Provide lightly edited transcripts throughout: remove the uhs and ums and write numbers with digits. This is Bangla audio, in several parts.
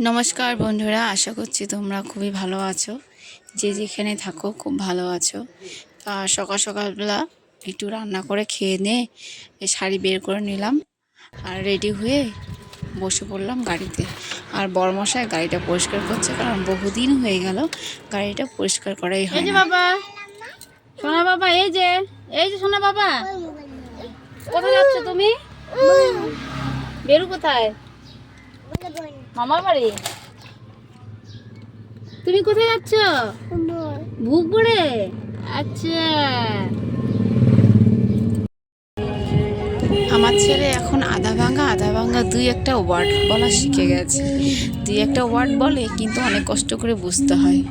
নমস্কার বন্ধুরা, আশা করছি তোমরা খুবই ভালো আছো। যে যেখানে থাকো খুব ভালো আছো। আর সকালবেলা একটু রান্না করে খেয়ে নিয়ে এই শাড়ি বের করে নিলাম আর রেডি হয়ে বসে পড়লাম গাড়িতে। আর বড়মশাই গাড়িটা পরিষ্কার করছে, কারণ বহুদিন হয়ে গেল গাড়িটা পরিষ্কার করাই হয় না। বাবা, সোনা বাবা, এই যে সোনা বাবা, কোথায় যাচ্ছ তুমি? বেরু কোথায়? মামার বাড়ি। তুমি কোথায় যাচ্ছ? ভুগপুরে। আচ্ছা, আমার ছেলে এখন আধা ভাঙা দুই একটা ওয়ার্ড বলা শিখে গেছে। দুই একটা ওয়ার্ড বলে, কিন্তু অনেক কষ্ট করে বুঝতে হয়।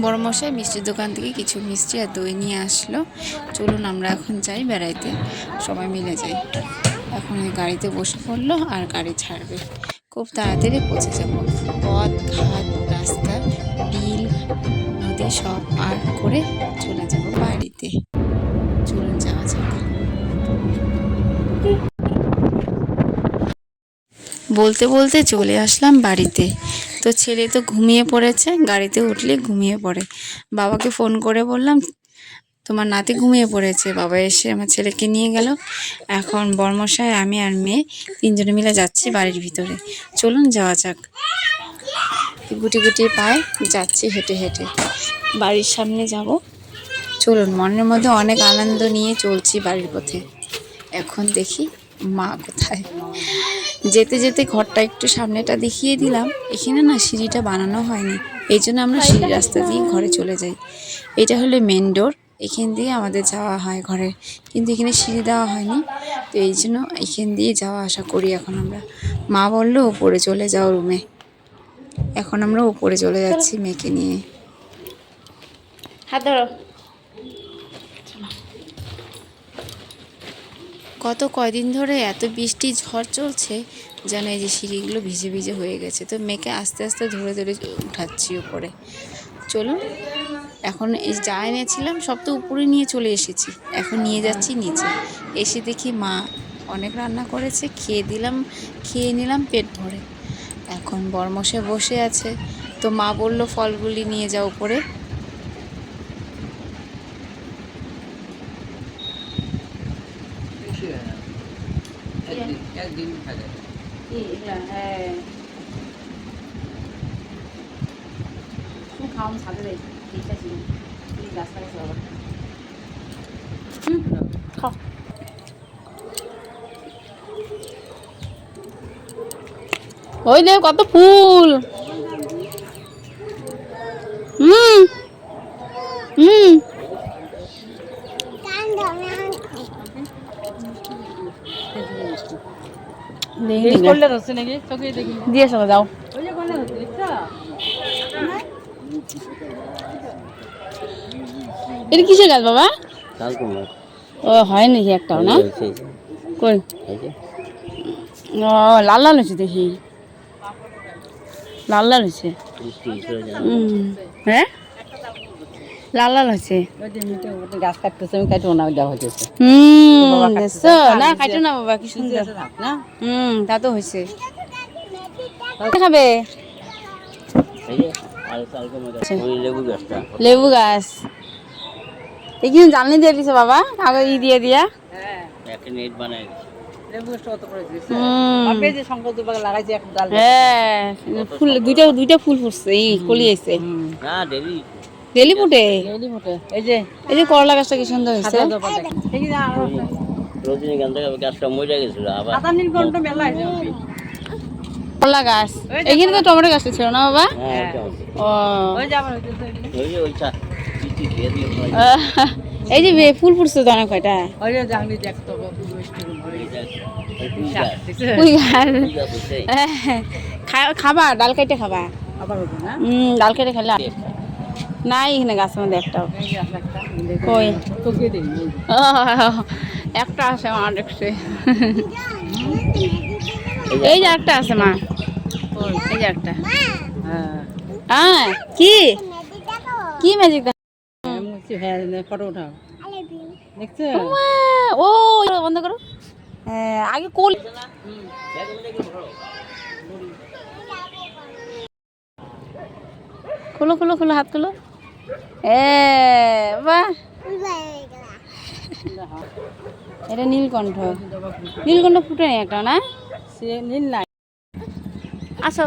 বড়মশাই মিষ্টির দোকান থেকে কিছু মিষ্টি আর দই নিয়ে আসলো। চলুন আমরা এখন যাই বেড়াইতে, সবাই মিলে যাই। এখন এই গাড়িতে বসে পড়লো আর গাড়ি ছাড়বে। খুব তাড়াতাড়ি পৌঁছে যাব। পথ ঘাট রাস্তা বিল নদী সব পার করে চলে যাব বাড়িতে। চলুন যাওয়া যাক। বলতে বলতে চলে আসলাম বাড়িতে। তো ছেলে তো ঘুমিয়ে পড়েছে, গাড়িতে উঠলে ঘুমিয়ে পড়ে। বাবাকে ফোন করে বললাম তোমার নাতি ঘুমিয়ে পড়েছে। বাবা এসে আমার ছেলেকে নিয়ে গেল। এখন বর্মশাই, আমি আর মেয়ে তিনজনে মিলে যাচ্ছি বাড়ির ভিতরে। চলুন যাওয়া যাক। গুটি গুটি পায়ে যাচ্ছি হেঁটে হেঁটে বাড়ির সামনে যাব। চলুন, মনের মধ্যে অনেক আনন্দ নিয়ে চলছি বাড়ির পথে। এখন দেখি মা কোথায়। যেতে যেতে ঘরটা একটু সামনেটা দেখিয়ে দিলাম। এখানে না সিঁড়িটা বানানো হয়নি, এই জন্য আমরা সিঁড়ি রাস্তা দিয়ে ঘরে চলে যাই। এটা হলো মেন ডোর, এখান দিয়ে আমাদের যাওয়া হয় ঘরে, কিন্তু এখানে সিঁড়ি দেওয়া হয়নি, তো এই জন্য এখান দিয়ে যাওয়া আসা করি। এখন আমরা, মা বললো উপরে চলে যাও রুমে। এখন আমরা উপরে চলে যাচ্ছি মেয়েকে নিয়ে। হাত ধরো। গত কয়দিন ধরে এত বৃষ্টি ঝড় চলছে, যেন এই যে সিঁড়িগুলো ভিজে ভিজে হয়ে গেছে। তো মেয়েকে আস্তে আস্তে ধরে ধরে উঠাচ্ছি উপরে। চলুন, এখন এই যা এনেছিলাম সব তো উপরে নিয়ে চলে এসেছি, এখন নিয়ে যাচ্ছি নিচে। এসে দেখি মা অনেক রান্না করেছে, খেয়ে নিলাম পেট ভরে। এখন বরমশাই বসে আছে, তো মা বলল ফলগুলি নিয়ে যাও উপরে। খাওয়ান সাথে দেয় গাছ লাগাইছে বাবা। খাও। ওই দেখ কত ফুল। হুম হুম দিয়ে চলে যাও। এটা কিসের গাছ বাবা? ও হয় নাকি একটাও না? কই ও লাল লাল হয়েছে দেখি, লাল লাল হয়েছে। হ্যাঁ লাল লাল হয়েছে। গাছ কাটতেছে, আমি কাটবো না, দেওয়া হয়েছে। না কাটো না বাবা, কি সুন্দর না। তা তো হয়েছে। খাবে লেবু গাছ এখানে জানলি দিয়ে দিছে বাবা, কাগজ দিয়ে দিয়া। ফুল দুইটা ফুল ফুটছে, কলি আছে ডেলি ফুটে। এই যে করলা গাছটা কি সুন্দর হয়েছে। করলা গাছ, এখানে তো টমেটো গাছটা ছিল না বাবা? ও এই যে ফুল ফুটছে তো অনেক কয়টা। খাবা ডাল কেটে খাবা, ডাল কেটে খেলে নাই এখানে গাছের মধ্যে একটাও। কই একটা আছে মা দেখছে। এই যে একটা আছে মা, এই যে একটা। হ্যাঁ কি কি ম্যাজিক ফটো উঠাও দেখছো ও বন্ধ করো আগে কোল খোলো খোলো খোলো হাত খোলো বাহ এটা নীলকণ্ঠ নীলকণ্ঠ ফুটে নেই একটা না সে নীল নাই আসো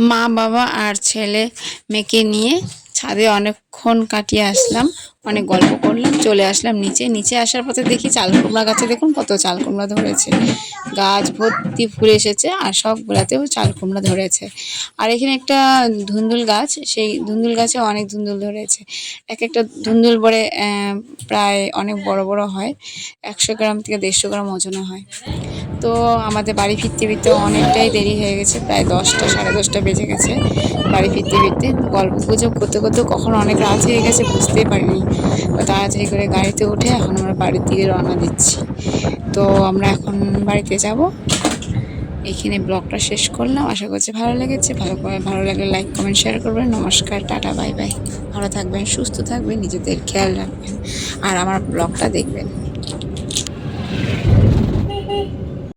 মা বাবা আর ছেলে মেয়েকে নিয়ে ছাদে অনেকক্ষণ কাটিয়ে আসলাম, অনেক গল্প করলাম, চলে আসলাম নিচে। নিচে আসার পথে দেখি চাল কুমড়া গাছে দেখুন কত চাল কুমড়া ধরেছে, গাছ ভর্তি ফুল এসেছে আর সব গোড়াতেও চাল কুমড়া ধরেছে। আর এখানে একটা ধুন্দুল গাছ, সেই ধুন্দুল গাছে অনেক ধুন্দুল ধরেছে। এক একটা ধুন্দুল বড়ে প্রায় অনেক বড় বড় হয়, 100 গ্রাম থেকে 150 গ্রাম ওজনে হয়। তো আমাদের বাড়ি ফিরতে ফিরতে অনেকটাই দেরি হয়ে গেছে, প্রায় 10টা 10:30 বেজে গেছে বাড়ি ফিরতে ফিরতে। গল্প গুজব করতে করতে কখন অনেক রাত হয়ে গেছে বুঝতেই পারিনি। তাড়াতাড়ি করে গাড়িতে উঠে এখন আমরা বাড়ির দিকে রওনা দিচ্ছি। তো আমরা এখন বাড়িতে যাব। এখানে ব্লগটা শেষ করলাম, আশা করছি ভালো লেগেছে। ভালো লাগলে লাইক কমেন্ট শেয়ার করবেন। নমস্কার, টাটা, বাই বাই। ভালো থাকবেন, সুস্থ থাকবেন, নিজেদের খেয়াল রাখবেন আর আমার ব্লগটা দেখবেন।